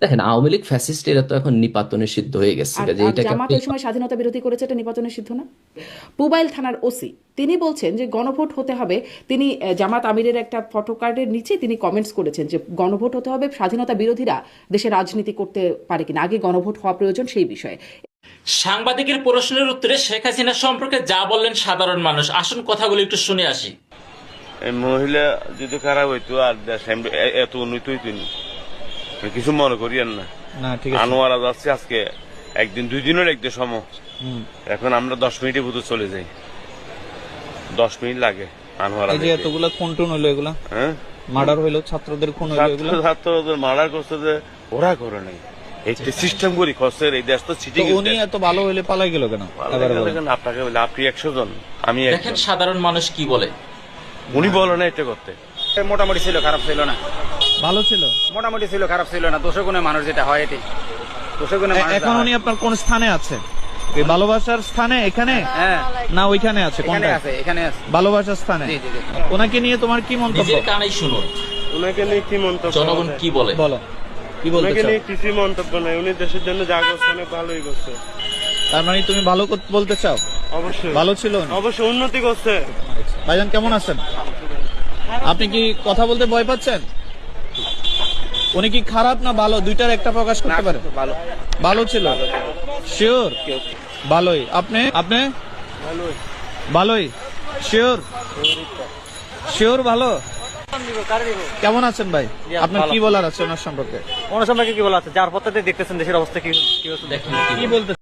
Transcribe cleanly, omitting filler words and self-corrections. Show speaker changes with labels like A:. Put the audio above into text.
A: দেখেন, আওয়ামী লীগ ফ্যাসিস্ট এরা তো এখন নিপাতনে সিদ্ধ হয়ে গেছে,
B: আর
A: কাজে
B: আর
A: এটাকে
B: জামাত
A: আপনি
B: ওই সময় স্বাধীনতা বিরোধী করেছে, এটা নির্বাচনের সিদ্ধ না? পুবাইল থানার ওসি তিনি বলছেন যে গণভোট হতে হবে। তিনি জামাত আমিরের একটা ফটোকার্ডের নিচে তিনি কমেন্টস করেছেন যে গণভোট হতে হবে, স্বাধীনতা বিরোধীরা দেশে রাজনীতি করতে পারে কিনা, আগে গণভোট হওয়া প্রয়োজন সেই বিষয়ে।
C: সাংবাদিকের প্রশ্নের উত্তরে শেখ হাসিনা সম্পর্কে যা বললেন সাধারণ মানুষ, আসুন কথাগুলো একটু শুনে আসি।
D: এই মহিলা যদি খারাপ হইতো আর দেশ এত উন্নত হইতো না, কিছু মনে করিয়েন না। আনোয়ারা যাচ্ছে আজকে একদিন 2 দিনের একদিন সময়, এখন আমরা 10 মিনিটের ভিতরে চলে যাই, 10 মিনিট লাগে আনোয়ারা।
E: এই যে এতগুলা খুন টুন হইলো, এগুলা
D: হ্যাঁ
E: মার্ডার হইলো, ছাত্রদের খুন হইলো, এগুলা
D: ছাত্রদের মার্ডার করছে যে ওরা করে নাই, একটা সিস্টেম করি খরচের এই দেশ তো ছিটে
E: তো উনি এত ভালো হইলে পালাই গেল কেন?
D: আপনাকে বলে আপনি 100 জন, আমি
C: দেখেন সাধারণ মানুষ কি বলে।
D: উনি বলো না এটা করতে।
F: মোটামুটি ছিল, খারাপ ছিল না।
E: ভালো ছিল,
F: মোটামুটি ছিল, খারাপ ছিল না। দোষে গুণে মানুষ যেটা হয় এটি, দোষে গুণে মানুষ।
E: এখন উনি আপনার কোন স্থানে আছে? এই ভালোবাসার স্থানে এখানে
F: হ্যাঁ,
E: না ওইখানে আছে?
F: এখানে
E: কোনটা
F: আছে, এখানে আছে।
E: ভালোবাসার স্থানে?
F: জি, জি, জি।
E: ওনাকে নিয়ে তোমার কি মন্তব্য?
C: নিজের কানেই শুনুন
D: ওনাকে নিয়ে কি মন্তব্য?
C: জনগণ কি বলে।
E: বলো, কি বলতে
D: ওনাকে
E: চাও?
D: নিয়ে কিছু মন্তব্য নাই, উনি দেশের জন্য যা করছে অনেক ভালোই করছে।
E: তার মানে তুমি ভালো বলতে চাও?
D: অবশ্যই
E: ভালো ছিল উনি?
D: অবশ্যই উন্নতি করছে।
E: ভাইজান কেমন আছেন? আপনি কি কথা বলতে ভয় পাচ্ছেন? উনি কি খারাপ না ভালো, দুইটার একটা প্রকাশ করতে পারে?
F: ভালো।
E: ভালো ছিল, শিওর? ভালোই। আপনি আপনি ভালোই, শিওর? শিওর ভালো? কেমন আছেন ভাই? আপনার কি বলার আছে ওনার সম্পর্কে?
G: ওনার সম্পর্কে কি বলা আছে? যার পথে দেখতেছেন দেশের অবস্থা কি
C: দেখেন
E: কি বলতে